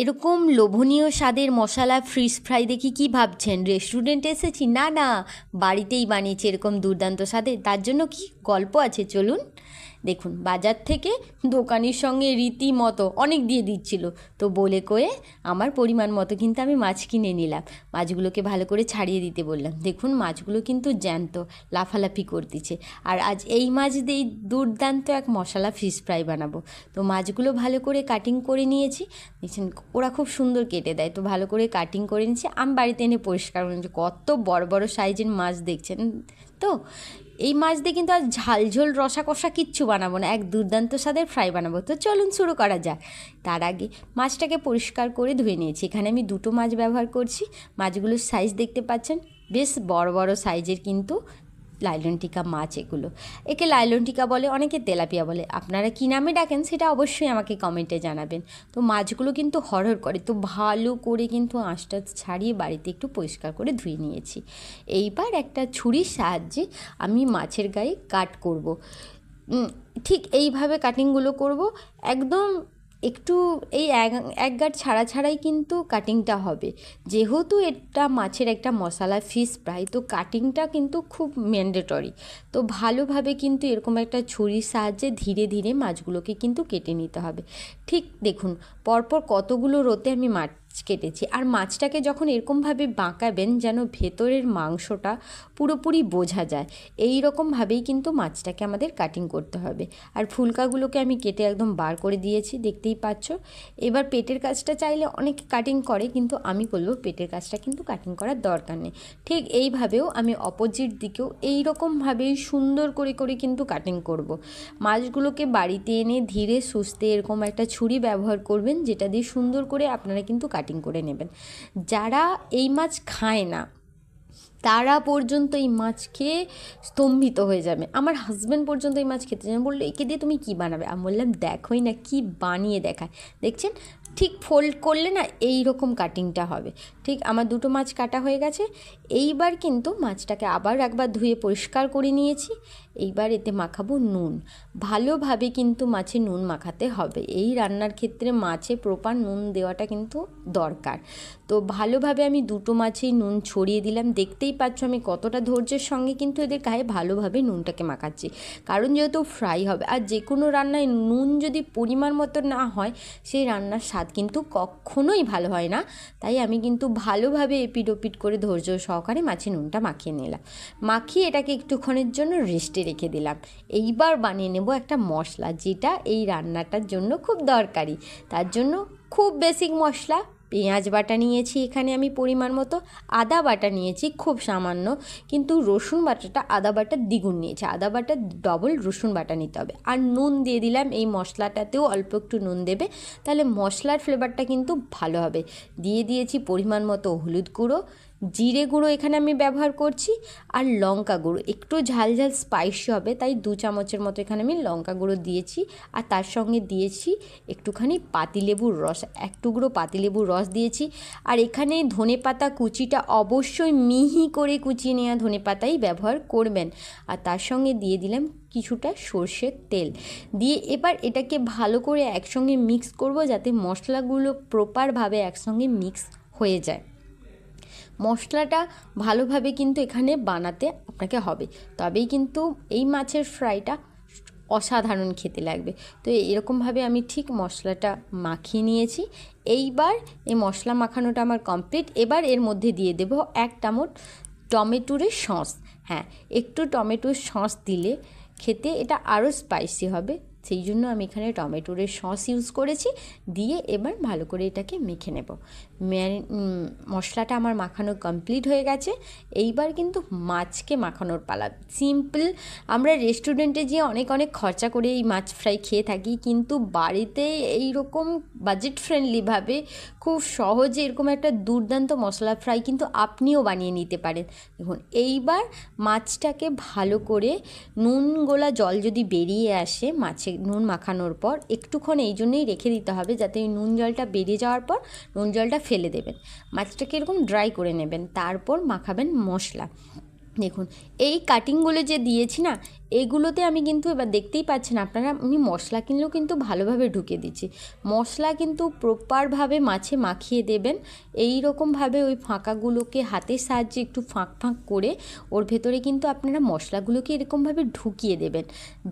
এরকম লোভনীয় স্বাদের মশলা ফিশ ফ্রাই দেখি কি ভাবছেন রেস্টুরেন্টে এসেছি? না না, বাড়িতেই বানিয়েছি এরকম দুর্দান্ত স্বাদের। তার জন্য কি গল্প আছে, চলুন দেখুন। বাজার থেকে দোকানির সঙ্গে রীতিমতো অনেক দিয়ে দিচ্ছিল, তো বলে কয়ে আমার পরিমাণ মতো কিন্তু আমি মাছ কিনে নিলাম। মাছগুলোকে ভালো করে ছাড়িয়ে দিতে বললাম। দেখুন মাছগুলো কিন্তু জ্যান্ত, লাফালাফি করতেছে। আর আজ এই মাছ দিয়েই দুর্দান্ত এক মশলা ফিশ ফ্রাই বানাবো। তো মাছগুলো ভালো করে কাটিং করে নিয়েছি। দেখছেন ওরা খুব সুন্দর কেটে দেয়, তো ভালো করে কাটিং করে নিয়েছি। আমি বাড়িতে এনে পরিষ্কার করে নিয়েছি। কত বড় বড় সাইজের মাছ দেখছেন তো। এই মাছ দিয়ে কিন্তু আর ঝালঝোল রসা কষা কিচ্ছু বানাবো না, এক দুর্দান্ত স্বাদের ফ্রাই বানাবো। তো চলুন শুরু করা যাক। তার আগে মাছটাকে পরিষ্কার করে ধুয়ে নিয়েছি। এখানে আমি দুটো মাছ ব্যবহার করছি। মাছগুলোর সাইজ দেখতে পাচ্ছেন, বেশ বড় বড় সাইজের কিন্তু লাইলন টিকা মাছ এগুলো। একে লাইলন টিকা বলে, অনেকে তেলাপিয়া বলে। আপনারা কী নামে ডাকেন সেটা অবশ্যই আমাকে কমেন্টে জানাবেন। তো মাছগুলো কিন্তু হরহর করে, তো ভালো করে কিন্তু আঁশটা ছাড়িয়ে বাড়িতে একটু পরিষ্কার করে ধুয়ে নিয়েছি। এইবার একটা ছুরির সাহায্যে আমি মাছের গায়ে কাট করব। ঠিক এইভাবে কাটিংগুলো করব, একদম একটু এই এক গাঁট ছাড়া ছাড়াই কিন্তু কাটিংটা হবে। যেহেতু এটা মাছের একটা মশলা ফিশ ফ্রাই, তো কাটিংটা কিন্তু খুব ম্যান্ডেটরি। তো ভালোভাবে কিন্তু এরকম একটা ছুরির সাহায্যে ধীরে ধীরে মাছগুলোকে কিন্তু কেটে নিতে হবে। ঠিক দেখুন পরপর কতগুলো রোতে আমি মাছ কেটেছি। আর মাছটাকে যখন এরকমভাবে বাঁকাবেন যেন ভেতরের মাংসটা পুরোপুরি বোঝা যায়, এই রকমভাবেই কিন্তু মাছটাকে আমাদের কাটিং করতে হবে। আর ফুলকাগুলোকে আমি কেটে একদম বার করে দিয়েছি, দেখতেই পাচ্ছ। এবার পেটের কাজটা চাইলে অনেকে কাটিং করে, কিন্তু আমি বলবো পেটের কাজটা কিন্তু কাটিং করার দরকার নেই। ঠিক এইভাবেও আমি অপোজিট দিকেও এই রকমভাবেই সুন্দর করে করে কিন্তু কাটিং করব। মাছগুলোকে বাড়িতে এনে ধীরে সুস্থে এরকম একটা ছুরি ব্যবহার করবেন, যেটা দিয়ে সুন্দর করে আপনারা কিন্তু কাটিং করে নেবেন। যারা এই মাছ খায় না তারা পর্যন্ত এই মাছ খেয়ে স্তম্ভিত হয়ে যাবে। আমার হাজব্যান্ড পর্যন্ত এই মাছ খেতে চান, বললো একে দিয়ে তুমি কী বানাবে? আমি বললাম দেখোই না কি বানিয়ে দেখায়। দেখছেন ঠিক ফোল্ড করলে না এই রকম কাটিংটা হবে। ঠিক আমার দুটো মাছ কাটা হয়ে গেছে। এইবার কিন্তু মাছটাকে আবার একবার ধুয়ে পরিষ্কার করে নিয়েছি। এইবার এতে মাখাবো নুন। ভালোভাবে কিন্তু মাছে নুন মাখাতে হবে। এই রান্নার ক্ষেত্রে মাছে প্রপার নুন দেওয়াটা কিন্তু দরকার। তো ভালোভাবে আমি দুটো মাছেই নুন ছড়িয়ে দিলাম। দেখতেই পাচ্ছ আমি কতটা ধৈর্যের সঙ্গে কিন্তু এদের গায়ে ভালোভাবে নুনটাকে মাখাচ্ছি, কারণ যেহেতু ফ্রাই হবে। আর যে কোনো রান্নায় নুন যদি পরিমাণ মতো না হয়, সেই রান্নার স্বাদ কিন্তু কখনোই ভালো হয় না। তাই আমি কিন্তু ভালোভাবে এপিট ওপিট করে ধৈর্য সহকারে মাছে নুনটা মাখিয়ে নিলাম। মাখিয়ে এটাকে একটুক্ষণের জন্য রেস্টে রেখে দিলাম। এইবার বানিয়ে নেব একটা মশলা, যেটা এই রান্নাটার জন্য খুব দরকারি। তার জন্য খুব বেসিক মশলা, পেঁয়াজ বাটা নিয়েছি এখানে আমি পরিমাণ মতো, আদা বাটা নিয়েছি খুব সামান্য, কিন্তু রসুন বাটাটা আদা বাটার দ্বিগুণ নিয়েছি। আদা বাটা ডবল রসুন বাটা নিতে হবে। আর নুন দিয়ে দিলাম, এই মশলাটাতেও অল্প একটু নুন দেবে, তাহলে মশলার ফ্লেভারটা কিন্তু ভালো হবে। দিয়ে দিয়েছি পরিমাণ মতো হলুদ গুঁড়ো, জিরে গুঁড়ো এখানে আমি ব্যবহার করছি, আর লঙ্কা গুঁড়ো। একটু ঝাল ঝাল স্পাইসি হবে, তাই 2 চামচের মতো এখানে আমি লঙ্কা গুঁড়ো দিয়েছি। আর তার সঙ্গে দিয়েছি একটুখানি পাতিলেবুর রস, 1 টুকরো পাতিলেবুর রস দিয়েছি। আর এখানে ধনেপাতা কুচিটা অবশ্যই মিহি করে কুচিয়ে নেওয়া ধনেপাতাই ব্যবহার করবেন। আর তার সঙ্গে দিয়ে দিলাম কিছুটা সর্ষের তেল দিয়ে এবার এটাকে ভালো করে একসঙ্গে মিক্স করব, যাতে মশলাগুলো প্রপারভাবে একসঙ্গে মিক্স হয়ে যায়। মশলাটা ভালোভাবে কিন্তু এখানে বানাতে আপনাকে হবে, তবেই কিন্তু এই মাছের ফ্রাইটা অসাধারণ খেতে লাগবে। তো এরকমভাবে আমি ঠিক মশলাটা মাখিয়ে নিয়েছি। এইবার এই মশলা মাখানোটা আমার কমপ্লিট। এবার এর মধ্যে দিয়ে দেব 1 চামচ টমেটোর সস। হ্যাঁ, একটু টমেটোর সস দিলে খেতে এটা আরও স্পাইসি হবে, সেই জন্য আমি এখানে টমেটোর সস ইউজ করেছি। দিয়ে এবার ভালো করে এটাকে মেখে নেব। মশলাটা আমার মাখানো কমপ্লিট হয়ে গেছে। এইবার কিন্তু মাছকে মাখানোর পালা। সিম্পল, আমরা রেস্টুরেন্টে গিয়ে অনেক অনেক খরচা করে এই মাছ ফ্রাই খেয়ে থাকি, কিন্তু বাড়িতে এই রকম বাজেট ফ্রেন্ডলিভাবে খুব সহজে এরকম একটা দুর্দান্ত মশলা ফ্রাই কিন্তু আপনিও বানিয়ে নিতে পারেন। দেখুন এইবার মাছটাকে ভালো করে নুন গোলা জল যদি বেরিয়ে আসে মাছে নুন মাখানোর পর, একটুক্ষণ এই জন্যই রেখে দিতে হবে, যাতে এই নুন জলটা বেরিয়ে যাওয়ার পর নুন জলটা ফেলে দেবেন। মাছটাকে এরকম ড্রাই করে নেবেন, তারপর মাখাবেন মশলা। দেখুন এই কাটিংগুলো যে দিয়েছি না, এগুলোতে আমি কিন্তু এবার দেখতেই পাচ্ছেন আপনারা, আমি মশলা কিনলেও কিন্তু ভালোভাবে ঢুকিয়ে দিচ্ছি। মশলা কিন্তু প্রপারভাবে মাছে মাখিয়ে দেবেন। এই রকমভাবে ওই ফাঁকাগুলোকে হাতের সাহায্যে একটু ফাঁক ফাঁক করে ওর ভেতরে কিন্তু আপনারা মশলাগুলোকে এরকমভাবে ঢুকিয়ে দেবেন,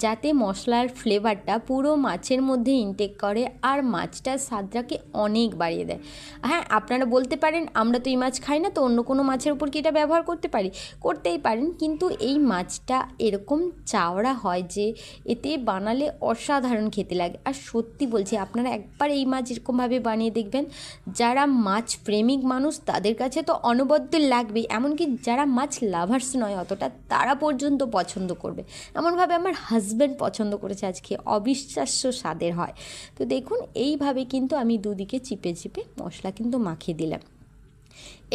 যাতে মশলার ফ্লেভারটা পুরো মাছের মধ্যে ইনটেক করে আর মাছটার স্বাদটাকে অনেক বাড়িয়ে দেয়। হ্যাঁ, আপনারা বলতে পারেন আমরা তো এই মাছ খাই না, তো অন্য কোনো মাছের উপর কি এটা ব্যবহার করতে পারি? করতেই পারেন, কিন্তু এই মাছটা এরকম চাওড়া হয় যে এতে বানালে অসাধারণ খেতে লাগে। আর সত্যি বলছি, আপনারা একবার এই মাছ এরকমভাবে বানিয়ে দেখবেন, যারা মাছ প্রেমিক মানুষ তাদের কাছে তো অনবদ্য লাগবেই, এমনকি যারা মাছ লাভার্স নয় অতটা, তারা পর্যন্ত পছন্দ করবে। এমনভাবে আমার হাজব্যান্ড পছন্দ করেছে আজকে, অবিশ্বাস্য স্বাদের হয়। তো দেখুন, এইভাবে কিন্তু আমি দুদিকে চিপে চিপে মশলা কিন্তু মাখিয়ে দিলাম।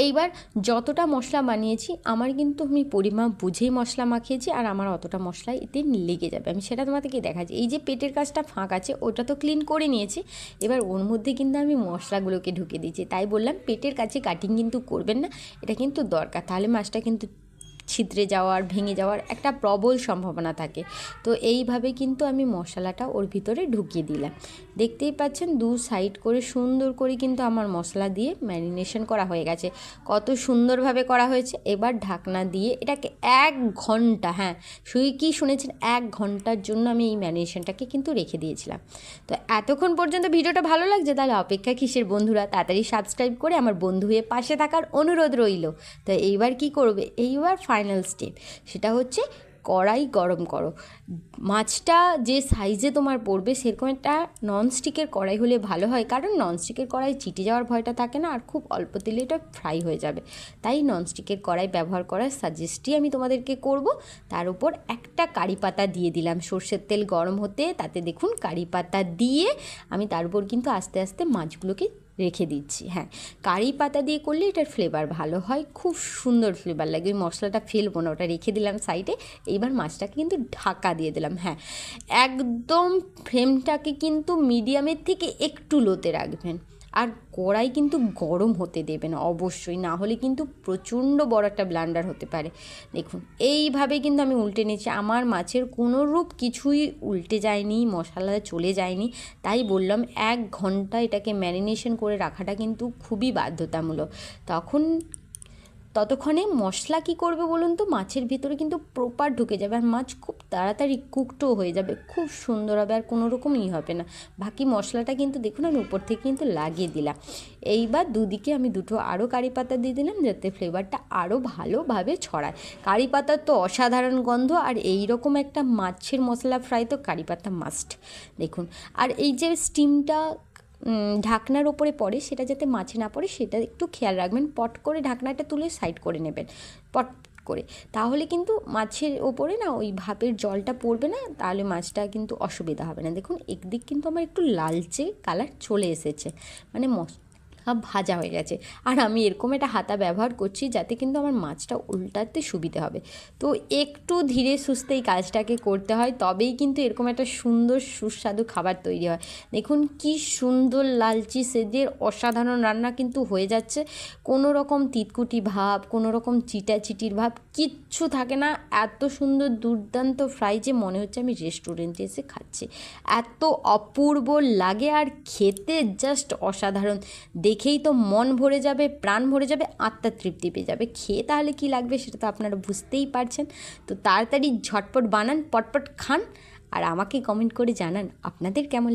এইবার যতটা মশলা বানিয়েছি আমার কিন্তু আমি পরিমাপ বুঝেই মশলা মাখিয়েছি, আর আমার অতটা মশলা এতে লেগে যাবে, আমি সেটা তোমাদেরকে দেখাচ্ছি। এই যে পেটের কাছটা ফাঁক আছে ওটা তো ক্লিন করে নিয়েছি, এবার ওর মধ্যে কিন্তু আমি মশলাগুলোকে ঢুকে দিয়েছি। তাই বললাম পেটের কাছে কাটিং কিন্তু করবেন না, এটা কিন্তু দরকার, তাহলে মাছটা কিন্তু ছিদ্রে যাওয়ার, ভেঙে যাওয়ার একটা প্রবল সম্ভাবনা থাকে। তো এইভাবে কিন্তু আমি মশলাটা ওর ভিতরে ঢুকিয়ে দিলাম। দেখতেই পাচ্ছেন দু সাইড করে সুন্দর করে কিন্তু আমার মশলা দিয়ে ম্যারিনেশন করা হয়ে গেছে। কত সুন্দরভাবে করা হয়েছে। এবার ঢাকনা দিয়ে এটাকে 1 ঘন্টা, হ্যাঁ কি শুনেছেন, 1 ঘন্টার জন্য আমি এই ম্যারিনেশনটাকে কিন্তু রেখে দিয়েছিলাম। তো এতক্ষণ পর্যন্ত ভিডিওটা ভালো লাগছে, তাহলে অপেক্ষা কিসের বন্ধুরা, তাড়াতাড়ি সাবস্ক্রাইব করে আমার বন্ধু হয়ে পাশে থাকার অনুরোধ রইল। তো এইবার কি করবে, এইবার ফাইনাল স্টেপ, সেটা হচ্ছে কড়াই গরম করো। মাছটা যে সাইজে তোমার পড়বে সেরকম একটা ননস্টিকের কড়াই হলে ভালো হয়, কারণ ননস্টিকের কড়াই চিটে যাওয়ার ভয়টা থাকে না, আর খুব অল্প তেলে এটা ফ্রাই হয়ে যাবে। তাই ননস্টিকের কড়াই ব্যবহার করার সাজেস্টই আমি তোমাদেরকে করব। তার উপর একটা কারি পাতা দিয়ে দিলাম, সর্ষের তেল গরম হতে তাতে দেখুন কারি পাতা দিয়ে আমি তার উপর কিন্তু আস্তে আস্তে মাছগুলোকে রেখে দিচ্ছি। হ্যাঁ, কারি পাতা দিয়ে করলে এটার ফ্লেভার ভালো হয়, খুব সুন্দর ফ্লেভার লাগে। ওই মশলাটা ফেলবো না, ওটা রেখে দিলাম সাইডে। এইবার মাছটাকে কিন্তু ঢাকা দিয়ে দিলাম। হ্যাঁ, একদম ফ্লেমটাকে কিন্তু মিডিয়ামের থেকে একটু লোতে রাখবেন, আর কড়াই কিন্তু গরম হতে দেবেন অবশ্যই, না হলে কিন্তু প্রচণ্ড বড় একটা ব্লান্ডার হতে পারে। দেখুন এইভাবে কিন্তু আমি উল্টে নিয়েছি, আমার মাছের কোনো রূপ কিছুই উল্টে যায়নি, মশলা চলে যায়নি। তাই বললাম 1 ঘন্টা এটাকে ম্যারিনেশন করে রাখাটা কিন্তু খুবই বাধ্যতামূলক। ততক্ষণে মশলা কি করবে বলুন তো, মাছের ভিতরে কিন্তু প্রপার ঢুকে যাবে, আর মাছ খুব তাড়াতাড়ি কুকডও হয়ে যাবে, খুব সুন্দর হবে, আর কোনো রকমই হবে না। বাকি মশলাটা কিন্তু দেখুন আমি উপর থেকে কিন্তু লাগিয়ে দিলাম। এইবার দুদিকে আমি দুটো আরও কারি পাতা দিয়ে দিলাম, যাতে ফ্লেভারটা আরও ভালোভাবে ছড়ায়। কারি পাতার তো অসাধারণ গন্ধ, আর এই রকম একটা মাছের মশলা ফ্রাই তো কারি পাতা মাস্ট। দেখুন, আর এই যে স্টিমটা ঢাকনার ওপরে পড়ে সেটা যাতে মাছে না পড়ে সেটা একটু খেয়াল রাখবেন। পট করে ঢাকনাটা তুলে সাইড করে নেবেন পট করে, তাহলে কিন্তু মাছের ওপরে না ওই ভাপের জলটা পড়বে না, তাহলে মাছটা কিন্তু অসুবিধা হবে না। দেখুন একদিক কিন্তু আমার একটু লালচে কালার চলে এসেছে, মানে ভাজা হয়ে গেছে। আর আমি এরকম একটা হাতা ব্যবহার করছি যাতে কিন্তু আমার মাছটা উল্টাতে সুবিধে হবে। তো একটু ধীরে সুস্থে এই কাজটাকে করতে হয়, তবেই কিন্তু এরকম একটা সুন্দর সুস্বাদু খাবার তৈরি হয়। দেখুন কি সুন্দর লালচি সেজের অসাধারণ রান্না কিন্তু হয়ে যাচ্ছে। কোনো রকম তিতকুটি ভাব, কোনো রকম চিটাচিটির ভাব কিচ্ছু থাকে না। এত সুন্দর দুর্দান্ত ফ্রাই যে মনে হচ্ছে আমি রেস্টুরেন্টে এসে খাচ্ছি, এত অপূর্ব লাগে, আর খেতে জাস্ট অসাধারণ। দেখেই তো মন ভরে যাবে, প্রাণ ভরে যাবে, আত্মার তৃপ্তি পেয়ে যাবে। খেয়ে তাহলে কি লাগবে সেটা তো আপনারা বুঝতেই পারছেন। তো তাড়াতাড়ি ঝটপট বানান, পটপট খান, আর আমাকে কমেন্ট করে জানান আপনাদের কেমন